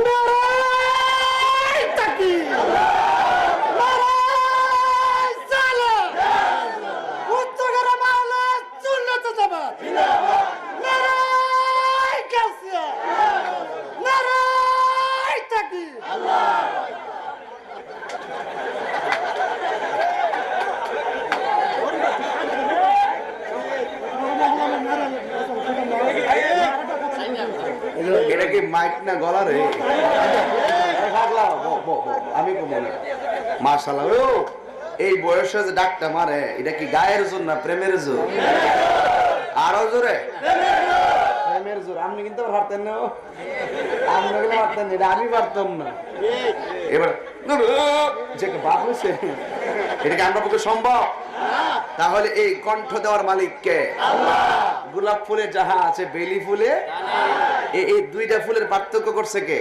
নারায় তাকবীর, নারায় সালাম, উচ্চগড়া মাওলা সুন্নাতে জামাত, নারায় গাউসিয়া, নারায় তাকবীর। এটা কি মাইক না গলা রে? আমি কমো না মার্শাল্লাহ। ও এই বয়সে যে ডাকটা মারে, এটা কি গায়ের জোর না প্রেমের জোর? আরো জোরে প্রেমের জোর। আপনি কিন্তু পারতেন না, আপনাকে পারতেন, এটা আমি পারতাম না। এবার যে বাপ হয়েছে, এটা কি আমরা পক্ষে সম্ভব? তাহলে এই কণ্ঠ দেওয়ার মালিক কে? গোলাপ ফুলে যাহা আছে বেলি ফুলে, এই দুইটা ফুলের পার্থক্য করছে কে?